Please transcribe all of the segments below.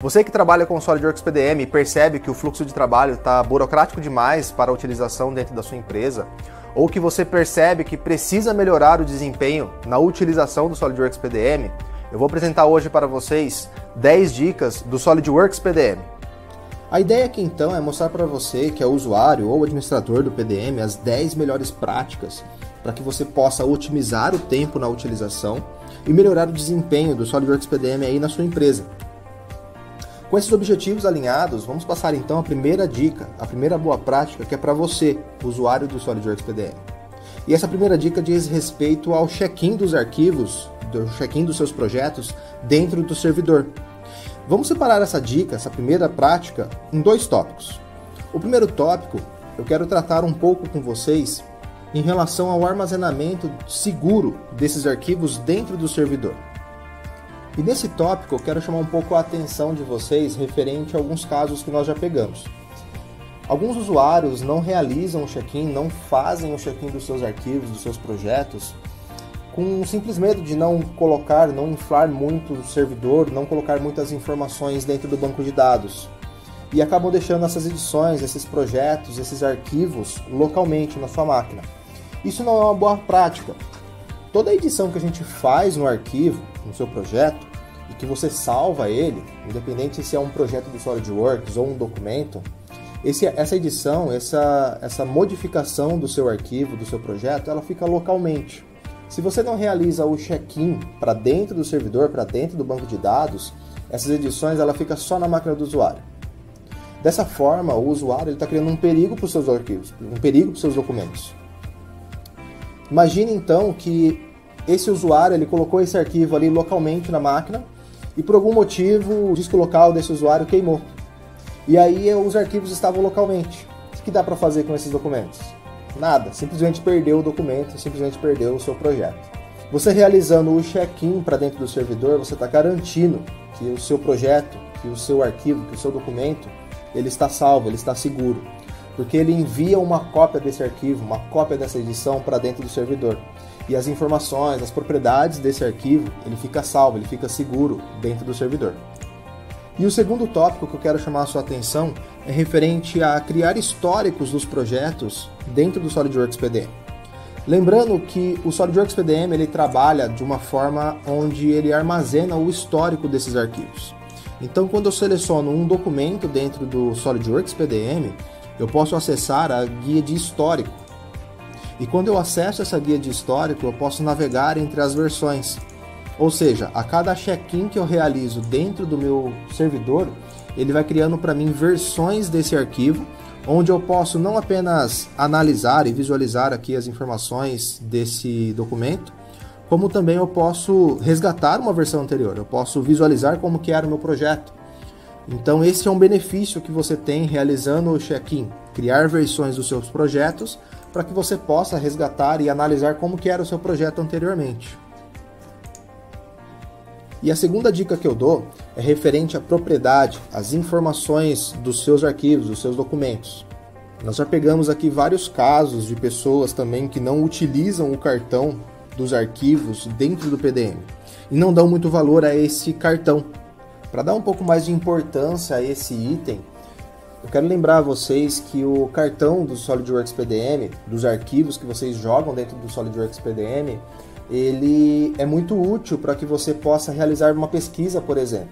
Você que trabalha com SolidWorks PDM percebe que o fluxo de trabalho está burocrático demais para a utilização dentro da sua empresa, ou que você percebe que precisa melhorar o desempenho na utilização do SolidWorks PDM, eu vou apresentar hoje para vocês 10 dicas do SolidWorks PDM. A ideia aqui então é mostrar para você que é usuário ou administrador do PDM as 10 melhores práticas para que você possa otimizar o tempo na utilização e melhorar o desempenho do SolidWorks PDM aí na sua empresa. Com esses objetivos alinhados, vamos passar então a primeira dica, a primeira boa prática que é para você, usuário do SolidWorks PDM. E essa primeira dica diz respeito ao check-in dos arquivos, do check-in dos seus projetos dentro do servidor. Vamos separar essa dica, essa primeira prática, em dois tópicos. O primeiro tópico, eu quero tratar um pouco com vocês em relação ao armazenamento seguro desses arquivos dentro do servidor. E nesse tópico eu quero chamar um pouco a atenção de vocês referente a alguns casos que nós já pegamos. Alguns usuários não realizam o check-in, não fazem o check-in dos seus arquivos, dos seus projetos, com um simples medo de não colocar, não inflar muito o servidor, não colocar muitas informações dentro do banco de dados. E acabam deixando essas edições, esses projetos, esses arquivos localmente na sua máquina. Isso não é uma boa prática. Toda edição que a gente faz no arquivo, no seu projeto, e que você salva ele, independente se é um projeto do SolidWorks ou um documento, essa edição, essa modificação do seu arquivo, do seu projeto, ela fica localmente. Se você não realiza o check-in para dentro do servidor, para dentro do banco de dados, essas edições ela fica só na máquina do usuário. Dessa forma, o usuário está criando um perigo para os seus arquivos, um perigo para os seus documentos. Imagine então que esse usuário ele colocou esse arquivo ali localmente na máquina e por algum motivo o disco local desse usuário queimou. E aí os arquivos estavam localmente. O que dá para fazer com esses documentos? Nada, simplesmente perdeu o documento, simplesmente perdeu o seu projeto. Você realizando o check-in para dentro do servidor, você está garantindo que o seu projeto, que o seu arquivo, que o seu documento, ele está salvo, ele está seguro. Porque ele envia uma cópia desse arquivo, uma cópia dessa edição para dentro do servidor. E as informações, as propriedades desse arquivo, ele fica salvo, ele fica seguro dentro do servidor. E o segundo tópico que eu quero chamar a sua atenção é referente a criar históricos dos projetos dentro do SolidWorks PDM. Lembrando que o SolidWorks PDM ele trabalha de uma forma onde ele armazena o histórico desses arquivos. Então, quando eu seleciono um documento dentro do SolidWorks PDM, eu posso acessar a guia de histórico. E quando eu acesso essa guia de histórico, eu posso navegar entre as versões. Ou seja, a cada check-in que eu realizo dentro do meu servidor, ele vai criando para mim versões desse arquivo, onde eu posso não apenas analisar e visualizar aqui as informações desse documento, como também eu posso resgatar uma versão anterior, eu posso visualizar como que era o meu projeto. Então esse é um benefício que você tem realizando o check-in, criar versões dos seus projetos para que você possa resgatar e analisar como que era o seu projeto anteriormente. E a segunda dica que eu dou é referente à propriedade, às informações dos seus arquivos, dos seus documentos. Nós já pegamos aqui vários casos de pessoas também que não utilizam o cartão dos arquivos dentro do PDM e não dão muito valor a esse cartão. Para dar um pouco mais de importância a esse item, eu quero lembrar a vocês que o cartão do SolidWorks PDM, dos arquivos que vocês jogam dentro do SolidWorks PDM, ele é muito útil para que você possa realizar uma pesquisa, por exemplo.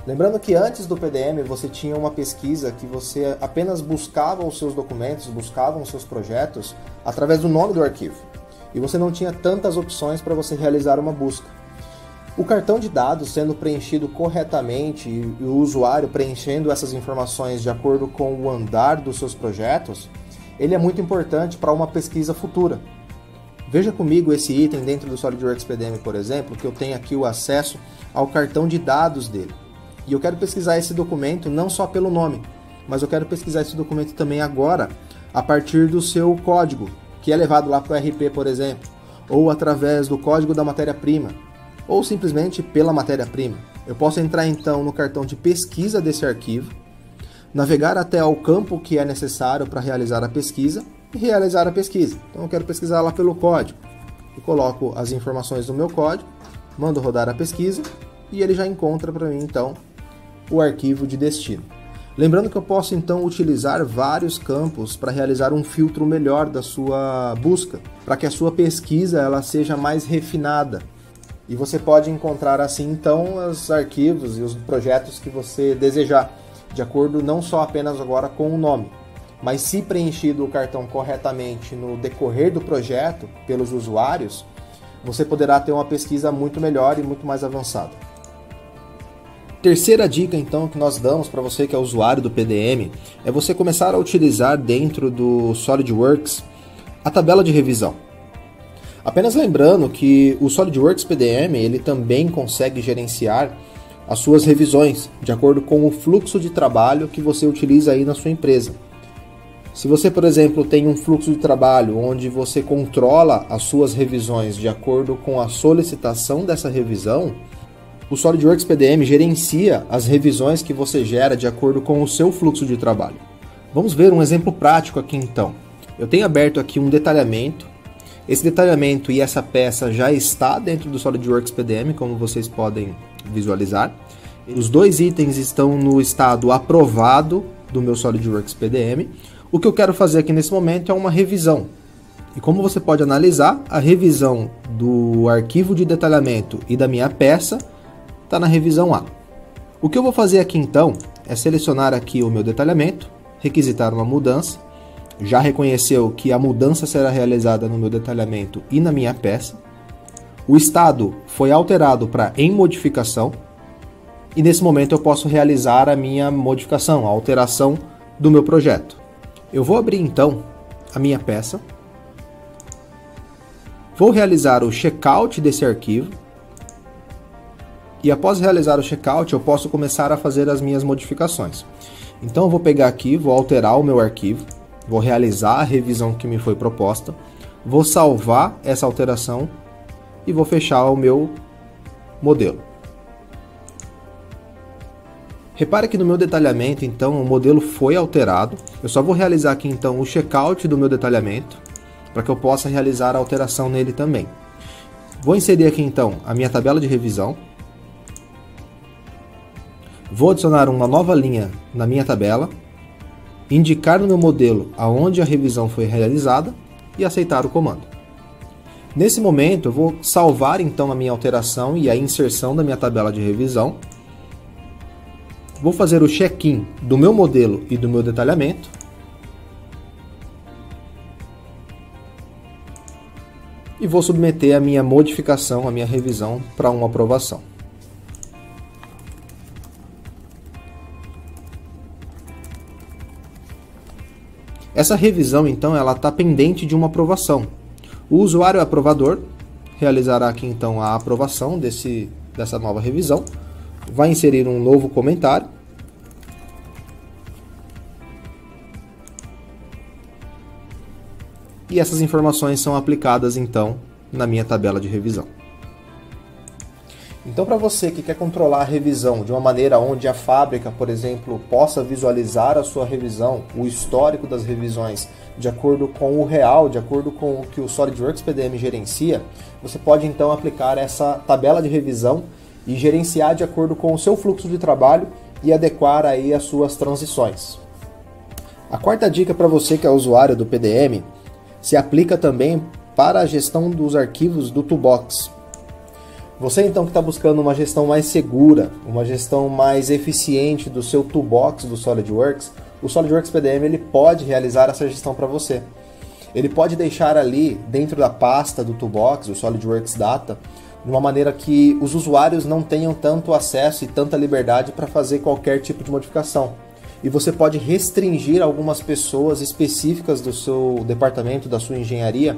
Lembrando que antes do PDM você tinha uma pesquisa que você apenas buscava os seus documentos, buscava os seus projetos através do nome do arquivo. E você não tinha tantas opções para você realizar uma busca. O cartão de dados sendo preenchido corretamente e o usuário preenchendo essas informações de acordo com o andar dos seus projetos, ele é muito importante para uma pesquisa futura. Veja comigo esse item dentro do SolidWorks PDM, por exemplo, que eu tenho aqui o acesso ao cartão de dados dele. E eu quero pesquisar esse documento não só pelo nome, mas eu quero pesquisar esse documento também agora a partir do seu código, que é levado lá para o RP, por exemplo, ou através do código da matéria-prima, ou simplesmente pela matéria-prima. Eu posso entrar então no cartão de pesquisa desse arquivo, navegar até ao campo que é necessário para realizar a pesquisa e realizar a pesquisa. Então eu quero pesquisar lá pelo código. Eu coloco as informações do meu código, mando rodar a pesquisa e ele já encontra para mim então o arquivo de destino. Lembrando que eu posso então utilizar vários campos para realizar um filtro melhor da sua busca, para que a sua pesquisa ela seja mais refinada. E você pode encontrar assim então os arquivos e os projetos que você desejar, de acordo não só apenas agora com o nome, mas se preenchido o cartão corretamente no decorrer do projeto pelos usuários, você poderá ter uma pesquisa muito melhor e muito mais avançada. Terceira dica então que nós damos para você que é usuário do PDM é você começar a utilizar dentro do SolidWorks a tabela de revisão. Apenas lembrando que o SolidWorks PDM ele também consegue gerenciar as suas revisões de acordo com o fluxo de trabalho que você utiliza aí na sua empresa. Se você, por exemplo, tem um fluxo de trabalho onde você controla as suas revisões de acordo com a solicitação dessa revisão, o SolidWorks PDM gerencia as revisões que você gera de acordo com o seu fluxo de trabalho. Vamos ver um exemplo prático aqui então. Eu tenho aberto aqui um detalhamento. Esse detalhamento e essa peça já está dentro do SolidWorks PDM, como vocês podem visualizar. Os dois itens estão no estado aprovado do meu SolidWorks PDM. O que eu quero fazer aqui nesse momento é uma revisão. E como você pode analisar, a revisão do arquivo de detalhamento e da minha peça está na revisão A. O que eu vou fazer aqui então é selecionar aqui o meu detalhamento, requisitar uma mudança, já reconheceu que a mudança será realizada no meu detalhamento e na minha peça. O estado foi alterado para em modificação e nesse momento eu posso realizar a minha modificação, a alteração do meu projeto. Eu vou abrir então a minha peça, vou realizar o checkout desse arquivo. E após realizar o checkout, eu posso começar a fazer as minhas modificações. Então eu vou pegar aqui, vou alterar o meu arquivo, vou realizar a revisão que me foi proposta, vou salvar essa alteração e vou fechar o meu modelo. Repare que no meu detalhamento, então, o modelo foi alterado. Eu só vou realizar aqui, então, o checkout do meu detalhamento, para que eu possa realizar a alteração nele também. Vou inserir aqui, então, a minha tabela de revisão. Vou adicionar uma nova linha na minha tabela, indicar no meu modelo aonde a revisão foi realizada e aceitar o comando. Nesse momento, eu vou salvar então a minha alteração e a inserção da minha tabela de revisão. Vou fazer o check-in do meu modelo e do meu detalhamento. E vou submeter a minha modificação, a minha revisão para uma aprovação. Essa revisão, então, ela está pendente de uma aprovação. O usuário aprovador realizará aqui, então, a aprovação dessa nova revisão. Vai inserir um novo comentário. E essas informações são aplicadas, então, na minha tabela de revisão. Então, para você que quer controlar a revisão de uma maneira onde a fábrica, por exemplo, possa visualizar a sua revisão, o histórico das revisões, de acordo com o real, de acordo com o que o SolidWorks PDM gerencia, você pode então aplicar essa tabela de revisão e gerenciar de acordo com o seu fluxo de trabalho e adequar aí as suas transições. A quarta dica para você que é usuário do PDM se aplica também para a gestão dos arquivos do Toolbox. Você então que está buscando uma gestão mais segura, uma gestão mais eficiente do seu Toolbox do SolidWorks, o SolidWorks PDM ele pode realizar essa gestão para você. Ele pode deixar ali dentro da pasta do Toolbox, o SolidWorks Data, de uma maneira que os usuários não tenham tanto acesso e tanta liberdade para fazer qualquer tipo de modificação. E você pode restringir algumas pessoas específicas do seu departamento, da sua engenharia,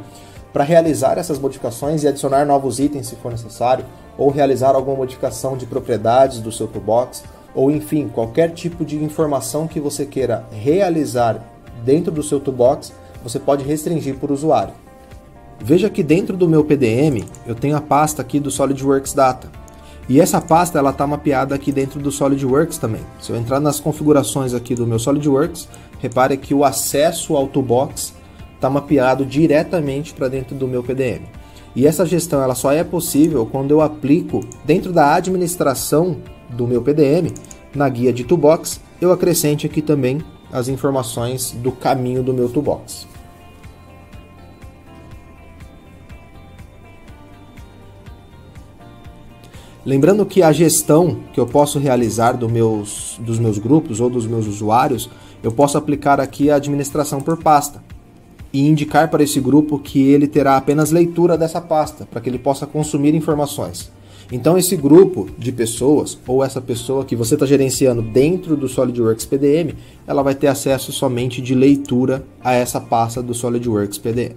para realizar essas modificações e adicionar novos itens se for necessário, ou realizar alguma modificação de propriedades do seu Toolbox, ou enfim, qualquer tipo de informação que você queira realizar dentro do seu Toolbox, você pode restringir por usuário. Veja que dentro do meu PDM eu tenho a pasta aqui do SolidWorks Data. E essa pasta ela está mapeada aqui dentro do SolidWorks também. Se eu entrar nas configurações aqui do meu SolidWorks, repare que o acesso ao Toolbox está mapeado diretamente para dentro do meu PDM. E essa gestão ela só é possível quando eu aplico dentro da administração do meu PDM, na guia de Toolbox, eu acrescente aqui também as informações do caminho do meu Toolbox. Lembrando que a gestão que eu posso realizar dos meus grupos ou dos meus usuários, eu posso aplicar aqui a administração por pasta e indicar para esse grupo que ele terá apenas leitura dessa pasta, para que ele possa consumir informações. Então esse grupo de pessoas, ou essa pessoa que você está gerenciando dentro do SolidWorks PDM, ela vai ter acesso somente de leitura a essa pasta do SolidWorks PDM.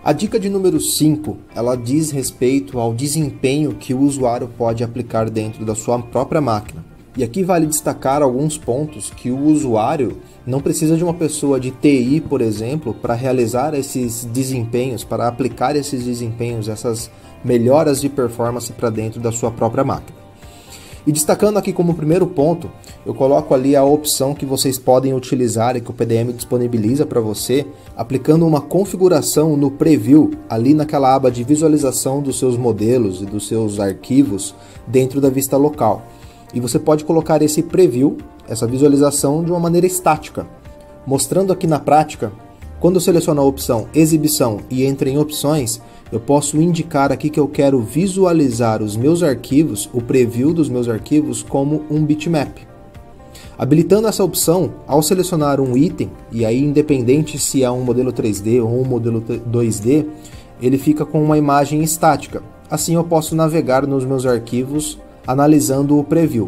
A dica de número 5, ela diz respeito ao desempenho que o usuário pode aplicar dentro da sua própria máquina. E aqui vale destacar alguns pontos que o usuário não precisa de uma pessoa de TI, por exemplo, para realizar esses desempenhos, para aplicar esses desempenhos, essas melhoras de performance para dentro da sua própria máquina. E destacando aqui como primeiro ponto, eu coloco ali a opção que vocês podem utilizar e que o PDM disponibiliza para você, aplicando uma configuração no Preview, ali naquela aba de visualização dos seus modelos e dos seus arquivos dentro da vista local. E você pode colocar esse Preview, essa visualização, de uma maneira estática, mostrando aqui na prática. Quando eu seleciono a opção Exibição e entro em Opções, eu posso indicar aqui que eu quero visualizar os meus arquivos, o preview dos meus arquivos, como um bitmap. Habilitando essa opção, ao selecionar um item, e aí independente se é um modelo 3D ou um modelo 2D, ele fica com uma imagem estática. Assim eu posso navegar nos meus arquivos analisando o preview.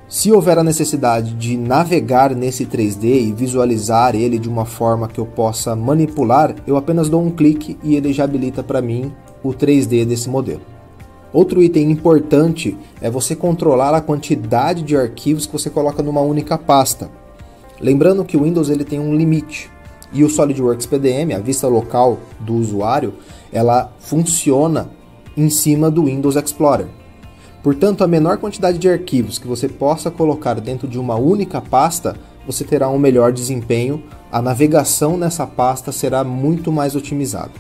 Se houver a necessidade de navegar nesse 3D e visualizar ele de uma forma que eu possa manipular, eu apenas dou um clique e ele já habilita para mim o 3D desse modelo. Outro item importante é você controlar a quantidade de arquivos que você coloca numa única pasta. Lembrando que o Windows ele tem um limite e o SolidWorks PDM, a vista local do usuário, ela funciona em cima do Windows Explorer. Portanto, a menor quantidade de arquivos que você possa colocar dentro de uma única pasta, você terá um melhor desempenho, a navegação nessa pasta será muito mais otimizada.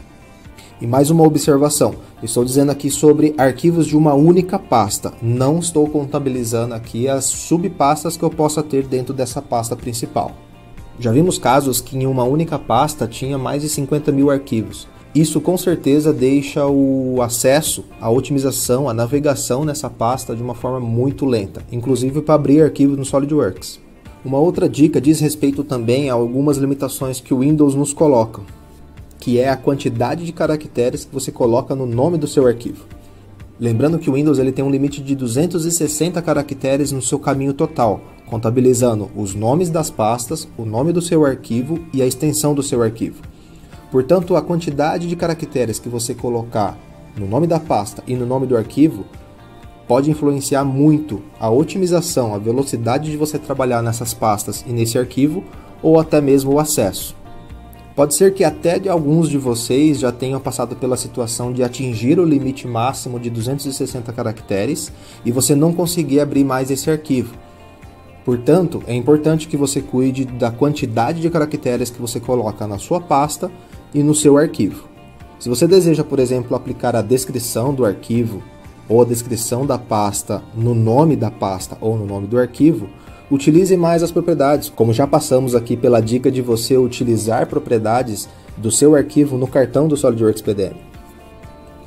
E mais uma observação, estou dizendo aqui sobre arquivos de uma única pasta, não estou contabilizando aqui as subpastas que eu possa ter dentro dessa pasta principal. Já vimos casos que em uma única pasta tinha mais de 50 mil arquivos. Isso com certeza deixa o acesso, a otimização, a navegação nessa pasta de uma forma muito lenta, inclusive para abrir arquivos no SolidWorks. Uma outra dica diz respeito também a algumas limitações que o Windows nos coloca, que é a quantidade de caracteres que você coloca no nome do seu arquivo. Lembrando que o Windows ele tem um limite de 260 caracteres no seu caminho total, contabilizando os nomes das pastas, o nome do seu arquivo e a extensão do seu arquivo. Portanto, a quantidade de caracteres que você colocar no nome da pasta e no nome do arquivo pode influenciar muito a otimização, a velocidade de você trabalhar nessas pastas e nesse arquivo, ou até mesmo o acesso. Pode ser que até de alguns de vocês já tenham passado pela situação de atingir o limite máximo de 260 caracteres e você não conseguir abrir mais esse arquivo. Portanto, é importante que você cuide da quantidade de caracteres que você coloca na sua pasta e no seu arquivo. Se você deseja, por exemplo, aplicar a descrição do arquivo ou a descrição da pasta no nome da pasta ou no nome do arquivo, utilize mais as propriedades, como já passamos aqui pela dica de você utilizar propriedades do seu arquivo no cartão do SolidWorks PDM.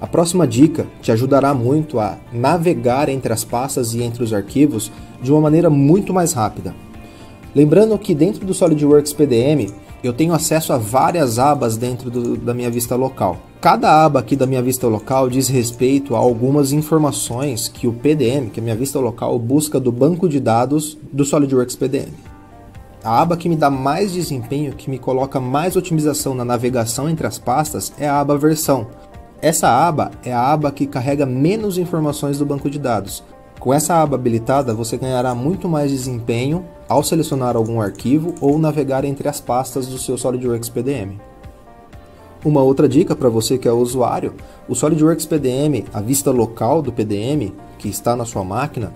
A próxima dica te ajudará muito a navegar entre as pastas e entre os arquivos de uma maneira muito mais rápida. Lembrando que dentro do SolidWorks PDM eu tenho acesso a várias abas dentro da minha vista local. Cada aba aqui da minha vista local diz respeito a algumas informações que o PDM, que é a minha vista local, busca do banco de dados do SolidWorks PDM. A aba que me dá mais desempenho, que me coloca mais otimização na navegação entre as pastas, é a aba Versão. Essa aba é a aba que carrega menos informações do banco de dados. Com essa aba habilitada, você ganhará muito mais desempenho ao selecionar algum arquivo ou navegar entre as pastas do seu SolidWorks PDM. Uma outra dica para você que é usuário, o SolidWorks PDM, a vista local do PDM, que está na sua máquina,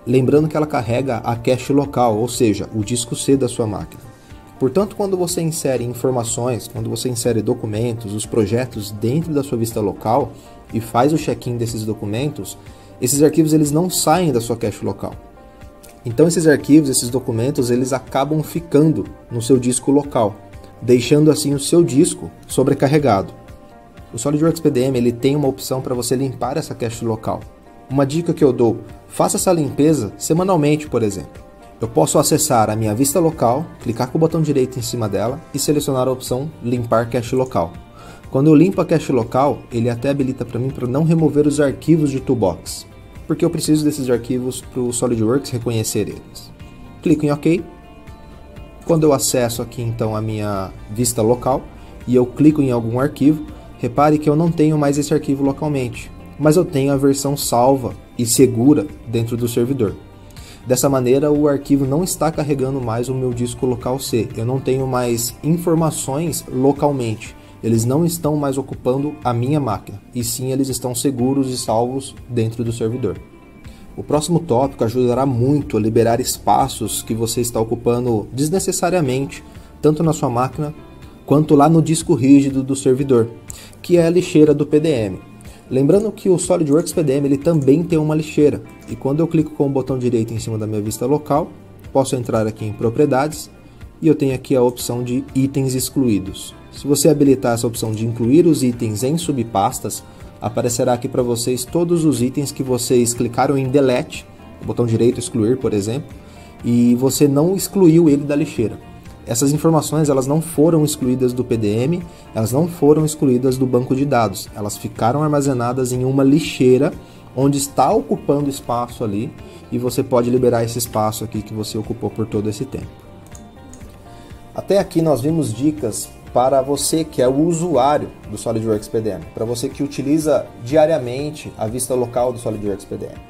lembrando que ela carrega a cache local, ou seja, o disco C da sua máquina. Portanto, quando você insere informações, quando você insere documentos, os projetos dentro da sua vista local e faz o check-in desses documentos, esses arquivos eles não saem da sua cache local. Então esses arquivos, esses documentos, eles acabam ficando no seu disco local, deixando assim o seu disco sobrecarregado. O SolidWorks PDM ele tem uma opção para você limpar essa cache local. Uma dica que eu dou, faça essa limpeza semanalmente, por exemplo. Eu posso acessar a minha vista local, clicar com o botão direito em cima dela e selecionar a opção limpar cache local. Quando eu limpo a cache local, ele até habilita para mim para não remover os arquivos de Toolbox, porque eu preciso desses arquivos para o SolidWorks reconhecer eles. Clico em OK. Quando eu acesso aqui então a minha vista local e eu clico em algum arquivo, repare que eu não tenho mais esse arquivo localmente, mas eu tenho a versão salva e segura dentro do servidor. Dessa maneira, o arquivo não está carregando mais o meu disco local C. Eu não tenho mais informações localmente. Eles não estão mais ocupando a minha máquina, e sim eles estão seguros e salvos dentro do servidor. O próximo tópico ajudará muito a liberar espaços que você está ocupando desnecessariamente, tanto na sua máquina quanto lá no disco rígido do servidor, que é a lixeira do PDM. Lembrando que o SolidWorks PDM ele também tem uma lixeira, e quando eu clico com o botão direito em cima da minha vista local, posso entrar aqui em propriedades, e eu tenho aqui a opção de itens excluídos. Se você habilitar essa opção de incluir os itens em subpastas, aparecerá aqui para vocês todos os itens que vocês clicaram em delete, o botão direito excluir, por exemplo, e você não excluiu ele da lixeira. Essas informações elas não foram excluídas do PDM, elas não foram excluídas do banco de dados, elas ficaram armazenadas em uma lixeira onde está ocupando espaço ali, e você pode liberar esse espaço aqui que você ocupou por todo esse tempo. Até aqui nós vimos dicas para você que é o usuário do SolidWorks PDM, para você que utiliza diariamente a vista local do SolidWorks PDM.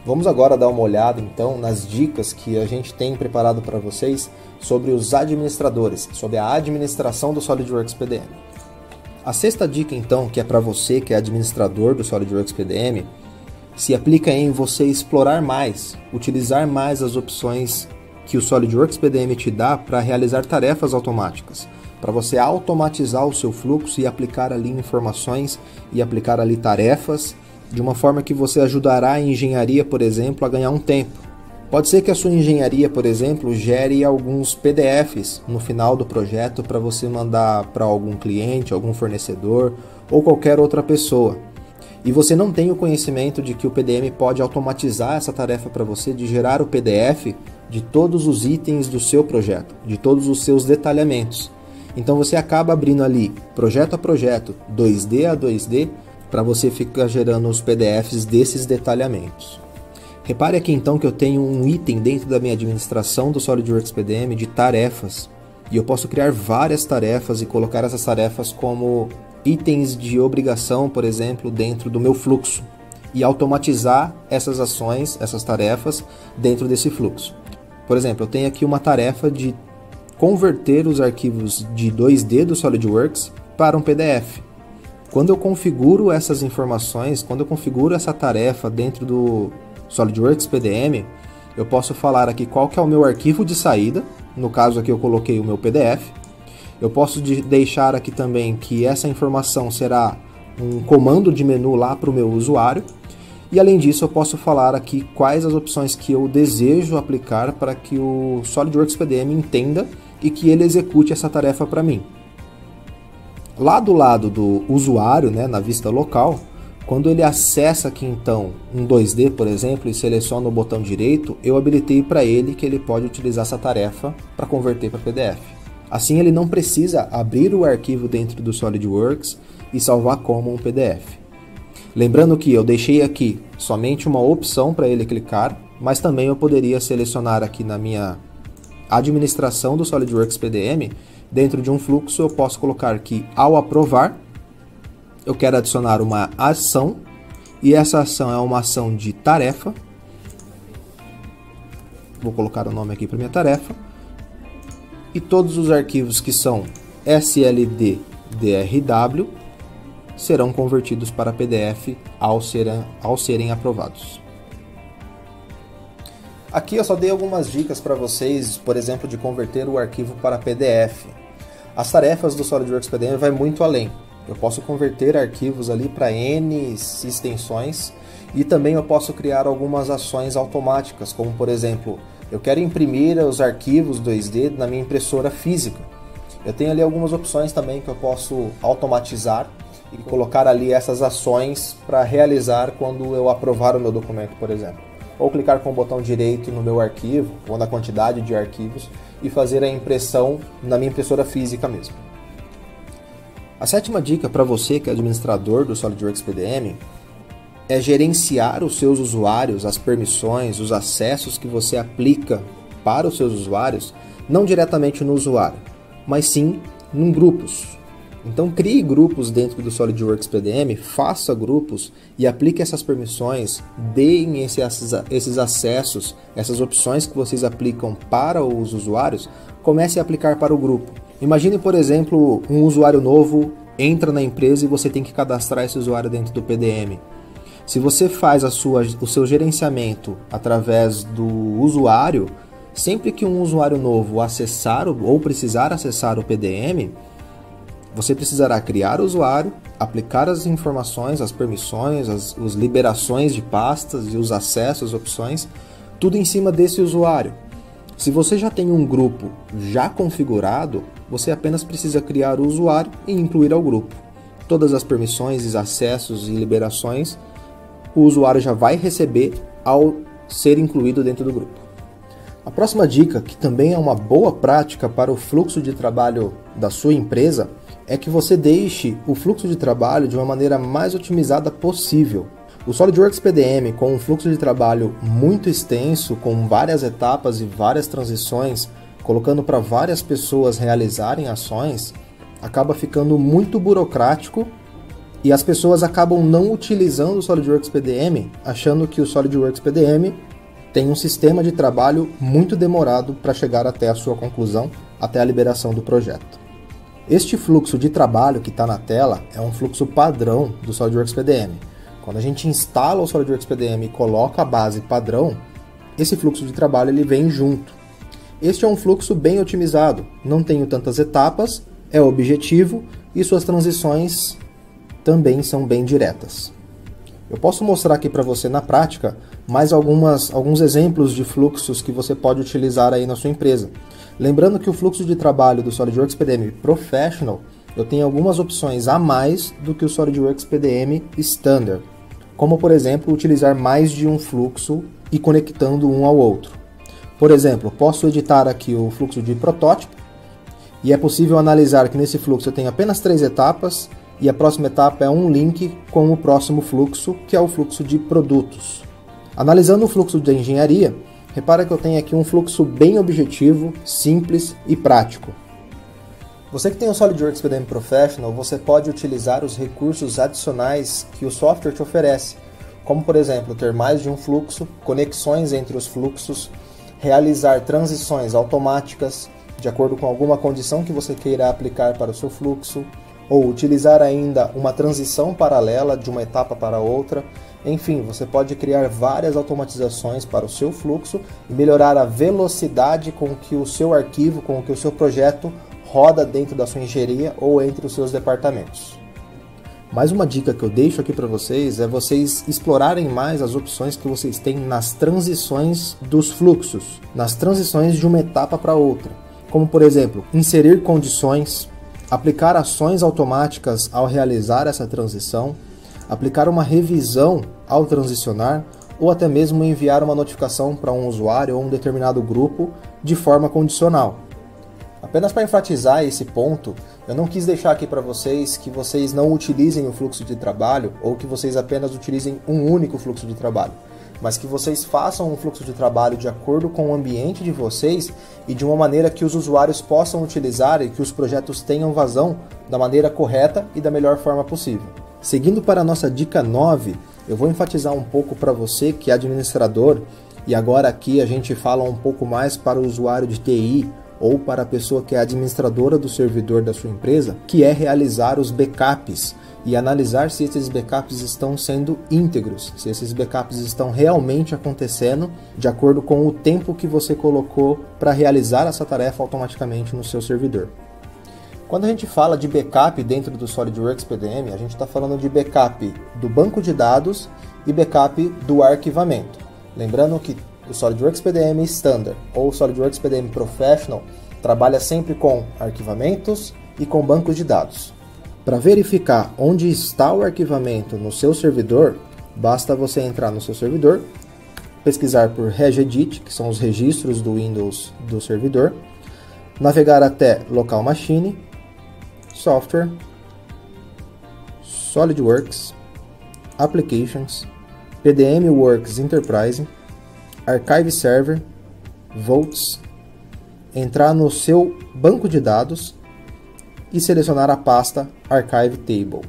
Vamos agora dar uma olhada então nas dicas que a gente tem preparado para vocês sobre os administradores, sobre a administração do SolidWorks PDM. A sexta dica então, que é para você que é administrador do SolidWorks PDM, se aplica em você explorar mais, utilizar mais as opções que o SolidWorks PDM te dá para realizar tarefas automáticas, para você automatizar o seu fluxo e aplicar ali informações e aplicar ali tarefas de uma forma que você ajudará a engenharia, por exemplo, a ganhar um tempo. Pode ser que a sua engenharia, por exemplo, gere alguns PDFs no final do projeto para você mandar para algum cliente, algum fornecedor ou qualquer outra pessoa. E você não tem o conhecimento de que o PDM pode automatizar essa tarefa para você de gerar o PDF de todos os itens do seu projeto, de todos os seus detalhamentos. Então você acaba abrindo ali projeto a projeto, 2D a 2D, para você ficar gerando os PDFs desses detalhamentos. Repare aqui então que eu tenho um item dentro da minha administração do SolidWorks PDM de tarefas, e eu posso criar várias tarefas e colocar essas tarefas como itens de obrigação, por exemplo, dentro do meu fluxo, e automatizar essas ações, essas tarefas dentro desse fluxo. Por exemplo, eu tenho aqui uma tarefa de converter os arquivos de 2D do SolidWorks para um PDF. Quando eu configuro essas informações, quando eu configuro essa tarefa dentro do SolidWorks PDM, eu posso falar aqui qual que é o meu arquivo de saída, no caso aqui eu coloquei o meu PDF. Eu posso deixar aqui também que essa informação será um comando de menu lá para o meu usuário. E além disso eu posso falar aqui quais as opções que eu desejo aplicar para que o SolidWorks PDM entenda e que ele execute essa tarefa para mim. Lá do lado do usuário, né, na vista local, quando ele acessa aqui então um 2D, por exemplo, e seleciona o botão direito, eu habilitei para ele que ele pode utilizar essa tarefa para converter para PDF. Assim ele não precisa abrir o arquivo dentro do SolidWorks e salvar como um PDF. Lembrando que eu deixei aqui somente uma opção para ele clicar, mas também eu poderia selecionar aqui na minha administração do SolidWorks PDM, dentro de um fluxo eu posso colocar que ao aprovar, eu quero adicionar uma ação, e essa ação é uma ação de tarefa. Vou colocar o nome aqui para minha tarefa. E todos os arquivos que são SLD DRW serão convertidos para PDF ao serem aprovados. Aqui eu só dei algumas dicas para vocês, por exemplo, de converter o arquivo para PDF. As tarefas do SolidWorks PDM vai muito além. Eu posso converter arquivos ali para N extensões E também eu posso criar algumas ações automáticas, como por exemplo, eu quero imprimir os arquivos 2D na minha impressora física. Eu tenho ali algumas opções também que eu posso automatizar e colocar ali essas ações para realizar quando eu aprovar o meu documento, por exemplo. Ou clicar com o botão direito no meu arquivo, ou na quantidade de arquivos, e fazer a impressão na minha impressora física mesmo. A sétima dica para você que é administrador do SolidWorks PDM é gerenciar os seus usuários, as permissões, os acessos que você aplica para os seus usuários, não diretamente no usuário, mas sim em grupos. Então crie grupos dentro do SolidWorks PDM, faça grupos e aplique essas permissões, deem esses acessos, essas opções que vocês aplicam para os usuários, comece a aplicar para o grupo. Imagine, por exemplo, um usuário novo entra na empresa e você tem que cadastrar esse usuário dentro do PDM. Se você faz o seu gerenciamento através do usuário, sempre que um usuário novo acessar ou precisar acessar o PDM, você precisará criar o usuário, aplicar as informações, as permissões, as liberações de pastas e os acessos, as opções, tudo em cima desse usuário. Se você já tem um grupo já configurado, você apenas precisa criar o usuário e incluir ao grupo. Todas as permissões, acessos e liberações, o usuário já vai receber ao ser incluído dentro do grupo. A próxima dica, que também é uma boa prática para o fluxo de trabalho da sua empresa, é que você deixe o fluxo de trabalho de uma maneira mais otimizada possível. O SolidWorks PDM, com um fluxo de trabalho muito extenso, com várias etapas e várias transições, colocando para várias pessoas realizarem ações, acaba ficando muito burocrático e as pessoas acabam não utilizando o SolidWorks PDM, achando que o SolidWorks PDM tem um sistema de trabalho muito demorado para chegar até a sua conclusão, até a liberação do projeto. Este fluxo de trabalho que está na tela é um fluxo padrão do SolidWorks PDM. Quando a gente instala o SolidWorks PDM e coloca a base padrão, esse fluxo de trabalho ele vem junto. Este é um fluxo bem otimizado, não tem tantas etapas, é objetivo e suas transições também são bem diretas. Eu posso mostrar aqui para você na prática mais alguns exemplos de fluxos que você pode utilizar aí na sua empresa. Lembrando que o fluxo de trabalho do SolidWorks PDM Professional, eu tenho algumas opções a mais do que o SolidWorks PDM Standard, como por exemplo utilizar mais de um fluxo e conectando um ao outro. Por exemplo, posso editar aqui o fluxo de protótipo e é possível analisar que nesse fluxo eu tenho apenas 3 etapas e a próxima etapa é um link com o próximo fluxo, que é o fluxo de produtos. Analisando o fluxo de engenharia, repara que eu tenho aqui um fluxo bem objetivo, simples e prático. Você que tem o SolidWorks PDM Professional, você pode utilizar os recursos adicionais que o software te oferece, como por exemplo, ter mais de um fluxo, conexões entre os fluxos, realizar transições automáticas de acordo com alguma condição que você queira aplicar para o seu fluxo, ou utilizar ainda uma transição paralela de uma etapa para outra. Enfim, você pode criar várias automatizações para o seu fluxo e melhorar a velocidade com que o seu arquivo, com que o seu projeto roda dentro da sua engenharia ou entre os seus departamentos. Mais uma dica que eu deixo aqui para vocês é vocês explorarem mais as opções que vocês têm nas transições dos fluxos, nas transições de uma etapa para outra, como por exemplo, inserir condições, aplicar ações automáticas ao realizar essa transição, aplicar uma revisão ao transicionar ou até mesmo enviar uma notificação para um usuário ou um determinado grupo de forma condicional. Apenas para enfatizar esse ponto, eu não quis deixar aqui para vocês que vocês não utilizem o fluxo de trabalho ou que vocês apenas utilizem um único fluxo de trabalho, mas que vocês façam um fluxo de trabalho de acordo com o ambiente de vocês e de uma maneira que os usuários possam utilizar e que os projetos tenham vazão da maneira correta e da melhor forma possível. Seguindo para a nossa dica 9, eu vou enfatizar um pouco para você que é administrador, e agora aqui a gente fala um pouco mais para o usuário de TI ou para a pessoa que é administradora do servidor da sua empresa, que é realizar os backups e analisar se esses backups estão sendo íntegros, se esses backups estão realmente acontecendo de acordo com o tempo que você colocou para realizar essa tarefa automaticamente no seu servidor. Quando a gente fala de backup dentro do SolidWorks PDM, a gente está falando de backup do banco de dados e backup do arquivamento. Lembrando que o SolidWorks PDM Standard ou o SolidWorks PDM Professional trabalha sempre com arquivamentos e com bancos de dados. Para verificar onde está o arquivamento no seu servidor, basta você entrar no seu servidor, pesquisar por regedit, que são os registros do Windows do servidor, navegar até Local Machine, Software, SolidWorks, Applications, PDM Works Enterprise, Archive Server, Vaults, entrar no seu banco de dados e selecionar a pasta Archive Table.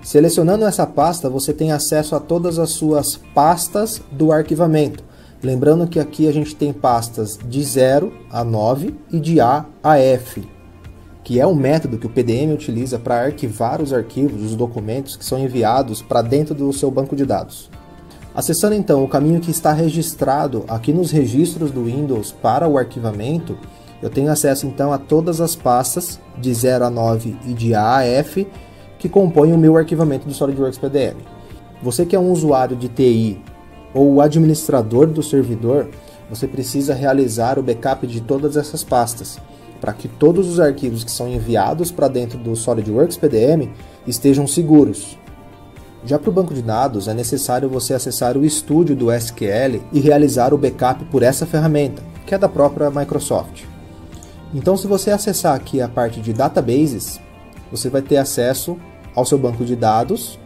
Selecionando essa pasta, você tem acesso a todas as suas pastas do arquivamento. Lembrando que aqui a gente tem pastas de 0 a 9 e de A a F, que é o método que o PDM utiliza para arquivar os arquivos, os documentos que são enviados para dentro do seu banco de dados. Acessando então o caminho que está registrado aqui nos registros do Windows para o arquivamento, eu tenho acesso então a todas as pastas de 0 a 9 e de A a F que compõem o meu arquivamento do SolidWorks PDM. Você que é um usuário de TI ou o administrador do servidor, você precisa realizar o backup de todas essas pastas, para que todos os arquivos que são enviados para dentro do SolidWorks PDM estejam seguros. Já para o banco de dados, é necessário você acessar o estúdio do SQL e realizar o backup por essa ferramenta, que é da própria Microsoft. Então, se você acessar aqui a parte de Databases, você vai ter acesso ao seu banco de dados,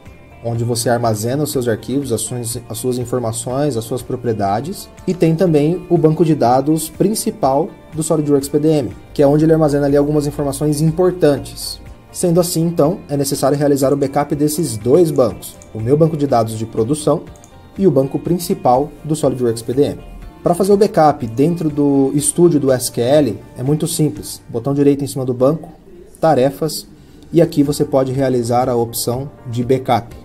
onde você armazena os seus arquivos, as suas informações, as suas propriedades, e tem também o banco de dados principal do SolidWorks PDM, que é onde ele armazena ali algumas informações importantes. Sendo assim, então, é necessário realizar o backup desses dois bancos, o meu banco de dados de produção e o banco principal do SolidWorks PDM. Para fazer o backup dentro do estúdio do SQL, é muito simples. Botão direito em cima do banco, tarefas, e aqui você pode realizar a opção de backup.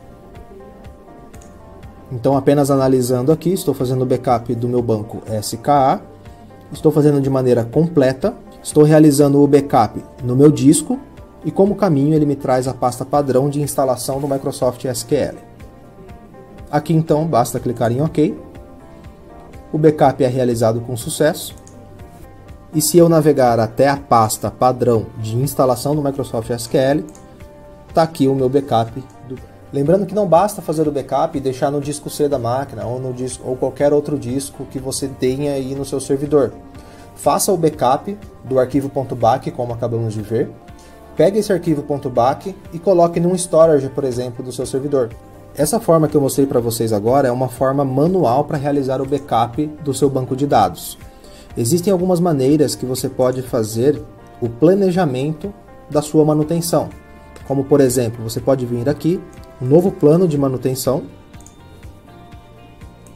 Então, apenas analisando aqui, estou fazendo o backup do meu banco SKA, estou fazendo de maneira completa, estou realizando o backup no meu disco, e como caminho ele me traz a pasta padrão de instalação do Microsoft SQL. Aqui então basta clicar em OK, o backup é realizado com sucesso, e se eu navegar até a pasta padrão de instalação do Microsoft SQL, está aqui o meu backup. Lembrando que não basta fazer o backup e deixar no disco C da máquina ou no disco, ou qualquer outro disco que você tenha aí no seu servidor. Faça o backup do arquivo .bac, como acabamos de ver. Pegue esse arquivo .bac e coloque num storage, por exemplo, do seu servidor. Essa forma que eu mostrei para vocês agora é uma forma manual para realizar o backup do seu banco de dados. Existem algumas maneiras que você pode fazer o planejamento da sua manutenção. Como, por exemplo, você pode vir aqui, um novo plano de manutenção,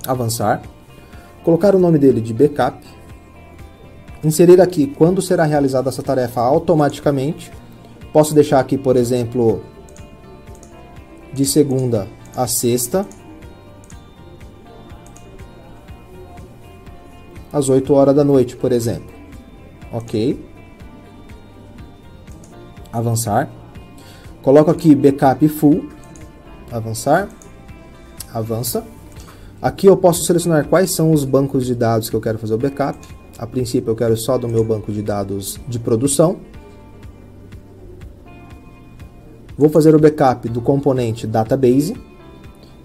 avançar, colocar o nome dele de backup, inserir aqui quando será realizada essa tarefa automaticamente. Posso deixar aqui, por exemplo, de segunda a sexta, às 8 horas da noite, por exemplo. Ok. Avançar. Coloco aqui backup full. Avançar. Avança. Aqui eu posso selecionar quais são os bancos de dados que eu quero fazer o backup. A princípio eu quero só do meu banco de dados de produção. Vou fazer o backup do componente Database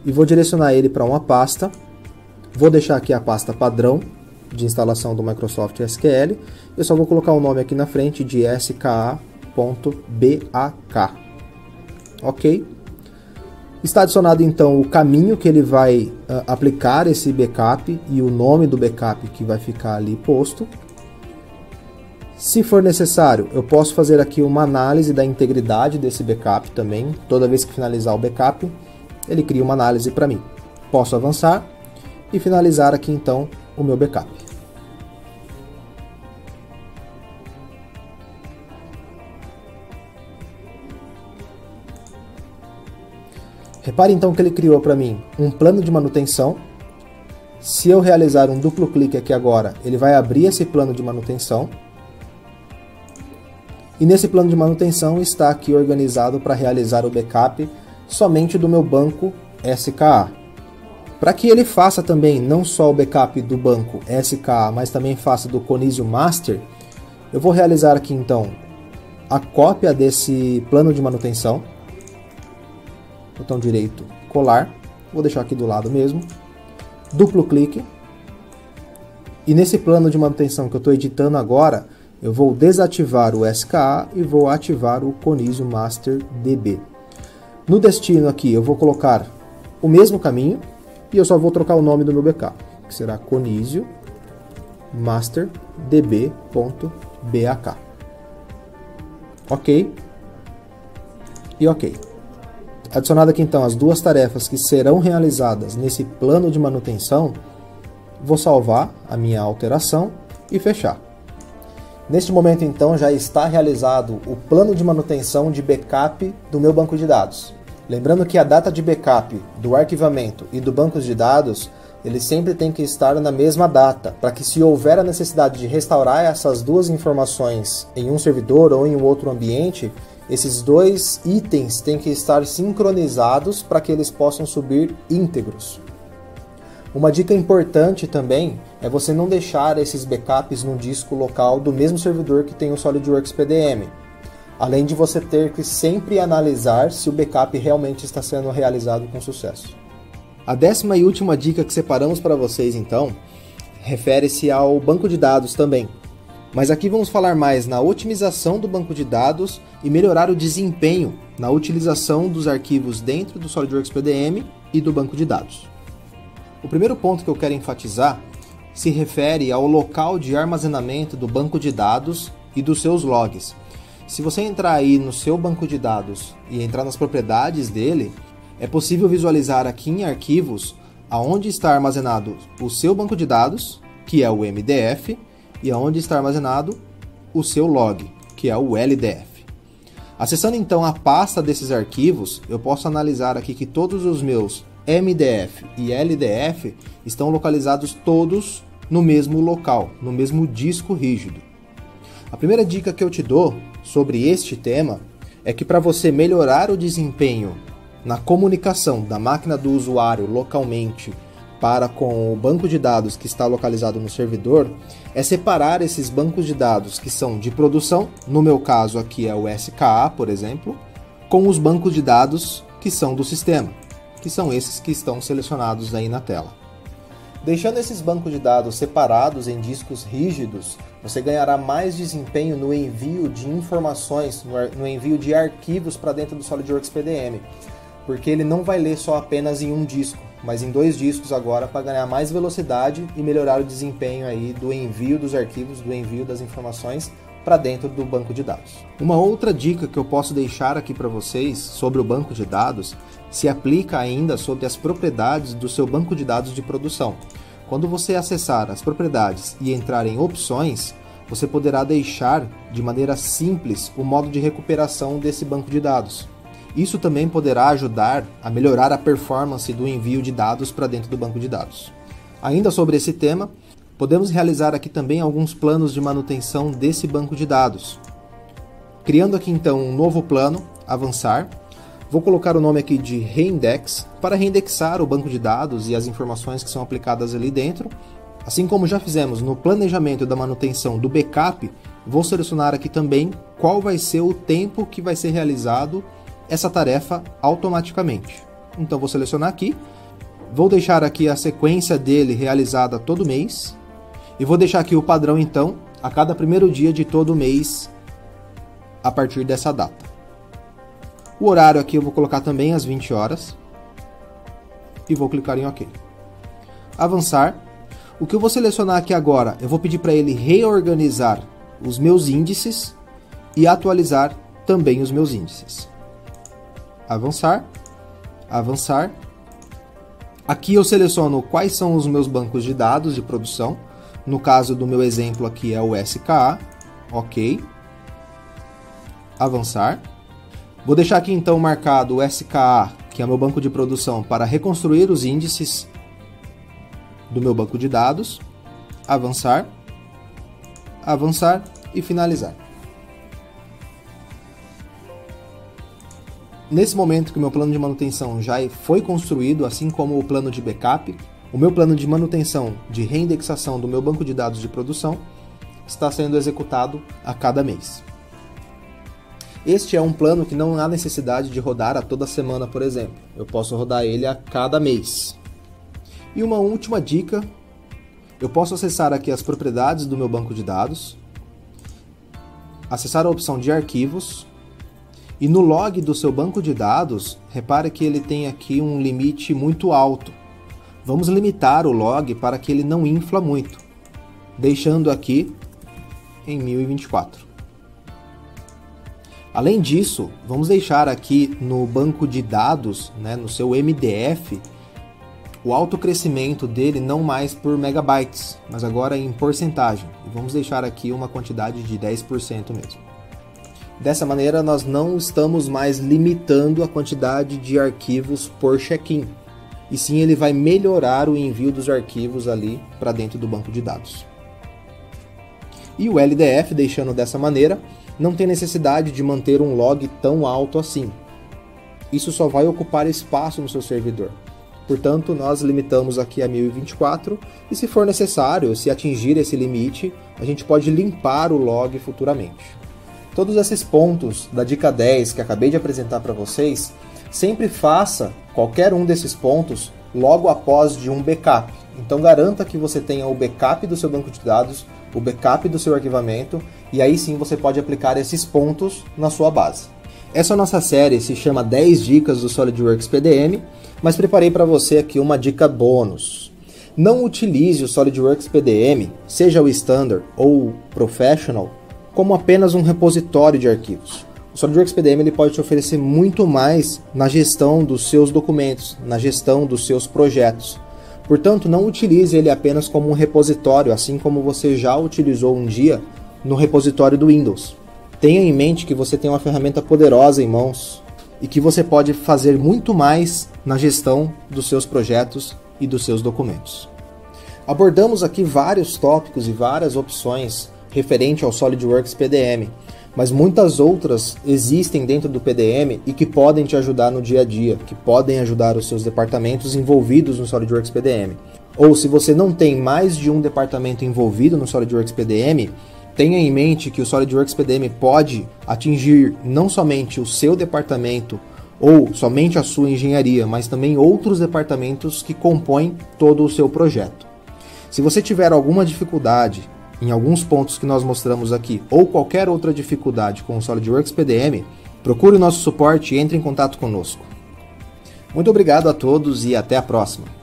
e vou direcionar ele para uma pasta. Vou deixar aqui a pasta padrão de instalação do Microsoft SQL. Eu só vou colocar o nome aqui na frente de ska.bak. Ok? Está adicionado então o caminho que ele vai aplicar esse backup e o nome do backup que vai ficar ali posto. Se for necessário, eu posso fazer aqui uma análise da integridade desse backup também. Toda vez que finalizar o backup, ele cria uma análise para mim. Posso avançar e finalizar aqui então o meu backup. Repare então que ele criou para mim um plano de manutenção. Se eu realizar um duplo clique aqui agora, ele vai abrir esse plano de manutenção. E nesse plano de manutenção está aqui organizado para realizar o backup somente do meu banco SKA. Para que ele faça também não só o backup do banco SKA, mas também faça do Conizio Master, eu vou realizar aqui então a cópia desse plano de manutenção. Botão direito, colar. Vou deixar aqui do lado mesmo. Duplo clique. E nesse plano de manutenção que eu estou editando agora, eu vou desativar o SKA e vou ativar o Conizio Master DB. No destino aqui eu vou colocar o mesmo caminho e eu só vou trocar o nome do meu backup, que será Conizio Master DB.bak. Ok. E ok. Adicionado aqui então as duas tarefas que serão realizadas nesse plano de manutenção, vou salvar a minha alteração e fechar. Neste momento então já está realizado o plano de manutenção de backup do meu banco de dados. Lembrando que a data de backup do arquivamento e do banco de dados, ele sempre tem que estar na mesma data, para que se houver a necessidade de restaurar essas duas informações em um servidor ou em um outro ambiente, esses dois itens têm que estar sincronizados para que eles possam subir íntegros. Uma dica importante também é você não deixar esses backups no disco local do mesmo servidor que tem o SolidWorks PDM, além de você ter que sempre analisar se o backup realmente está sendo realizado com sucesso. A 10ª e última dica que separamos para vocês então, refere-se ao banco de dados também. Mas aqui vamos falar mais na otimização do banco de dados e melhorar o desempenho na utilização dos arquivos dentro do SolidWorks PDM e do banco de dados. O primeiro ponto que eu quero enfatizar se refere ao local de armazenamento do banco de dados e dos seus logs. Se você entrar aí no seu banco de dados e entrar nas propriedades dele, é possível visualizar aqui em arquivos aonde está armazenado o seu banco de dados, que é o MDF, e aonde está armazenado o seu log, que é o LDF. Acessando então a pasta desses arquivos, eu posso analisar aqui que todos os meus MDF e LDF estão localizados todos no mesmo local, no mesmo disco rígido. A primeira dica que eu te dou sobre este tema é que para você melhorar o desempenho na comunicação da máquina do usuário localmente para com o banco de dados que está localizado no servidor, é separar esses bancos de dados que são de produção, no meu caso aqui é o SKA, por exemplo, com os bancos de dados que são do sistema, que são esses que estão selecionados aí na tela. Deixando esses bancos de dados separados em discos rígidos, você ganhará mais desempenho no envio de informações, no envio de arquivos para dentro do SolidWorks PDM, porque ele não vai ler só apenas em um disco, mas em 2 discos agora para ganhar mais velocidade e melhorar o desempenho aí do envio dos arquivos, do envio das informações para dentro do banco de dados. Uma outra dica que eu posso deixar aqui para vocês sobre o banco de dados se aplica ainda sobre as propriedades do seu banco de dados de produção. Quando você acessar as propriedades e entrar em opções, você poderá deixar de maneira simples o modo de recuperação desse banco de dados. Isso também poderá ajudar a melhorar a performance do envio de dados para dentro do banco de dados. Ainda sobre esse tema, podemos realizar aqui também alguns planos de manutenção desse banco de dados. Criando aqui então um novo plano, avançar, vou colocar o nome aqui de Reindex para reindexar o banco de dados e as informações que são aplicadas ali dentro. Assim como já fizemos no planejamento da manutenção do backup, vou selecionar aqui também qual vai ser o tempo que vai ser realizado essa tarefa automaticamente. Então vou selecionar aqui, vou deixar aqui a sequência dele realizada todo mês e vou deixar aqui o padrão então a cada primeiro dia de todo mês a partir dessa data. O horário aqui eu vou colocar também às 20 horas e vou clicar em OK. Avançar. O que eu vou selecionar aqui agora, eu vou pedir para ele reorganizar os meus índices e atualizar também os meus índices. Avançar, avançar. Aqui eu seleciono quais são os meus bancos de dados de produção. No caso do meu exemplo aqui é o SKA. OK. Avançar. Vou deixar aqui então marcado o SKA, que é o meu banco de produção, para reconstruir os índices do meu banco de dados. Avançar, avançar e finalizar. Nesse momento que o meu plano de manutenção já foi construído, assim como o plano de backup, o meu plano de manutenção de reindexação do meu banco de dados de produção está sendo executado a cada mês. Este é um plano que não há necessidade de rodar a toda semana, por exemplo. Eu posso rodar ele a cada mês. E uma última dica, eu posso acessar aqui as propriedades do meu banco de dados, acessar a opção de arquivos, e no log do seu banco de dados, repare que ele tem aqui um limite muito alto. Vamos limitar o log para que ele não infla muito, deixando aqui em 1024. Além disso, vamos deixar aqui no banco de dados, no seu MDF, o autocrescimento dele não mais por megabytes, mas agora em porcentagem. E vamos deixar aqui uma quantidade de 10% mesmo. Dessa maneira, nós não estamos mais limitando a quantidade de arquivos por check-in, e sim ele vai melhorar o envio dos arquivos ali para dentro do banco de dados. E o LDF, deixando dessa maneira, não tem necessidade de manter um log tão alto assim. Isso só vai ocupar espaço no seu servidor. Portanto, nós limitamos aqui a 1024 e, se for necessário, se atingir esse limite, a gente pode limpar o log futuramente. Todos esses pontos da dica 10 que acabei de apresentar para vocês, sempre faça qualquer um desses pontos logo após de um backup. Então garanta que você tenha o backup do seu banco de dados, o backup do seu arquivamento, e aí sim você pode aplicar esses pontos na sua base. Essa nossa série se chama 10 dicas do SolidWorks PDM, mas preparei para você aqui uma dica bônus. Não utilize o SolidWorks PDM, seja o Standard ou o Professional, como apenas um repositório de arquivos. O SolidWorks PDM ele pode te oferecer muito mais na gestão dos seus documentos, na gestão dos seus projetos. Portanto, não utilize ele apenas como um repositório, assim como você já utilizou um dia no repositório do Windows. Tenha em mente que você tem uma ferramenta poderosa em mãos e que você pode fazer muito mais na gestão dos seus projetos e dos seus documentos. Abordamos aqui vários tópicos e várias opções referente ao SolidWorks PDM, mas muitas outras existem dentro do PDM e que podem te ajudar no dia a dia, que podem ajudar os seus departamentos envolvidos no SolidWorks PDM. Ou se você não tem mais de um departamento envolvido no SolidWorks PDM, tenha em mente que o SolidWorks PDM pode atingir não somente o seu departamento ou somente a sua engenharia, mas também outros departamentos que compõem todo o seu projeto. Se você tiver alguma dificuldade em alguns pontos que nós mostramos aqui, ou qualquer outra dificuldade com o SolidWorks PDM, procure o nosso suporte e entre em contato conosco. Muito obrigado a todos e até a próxima!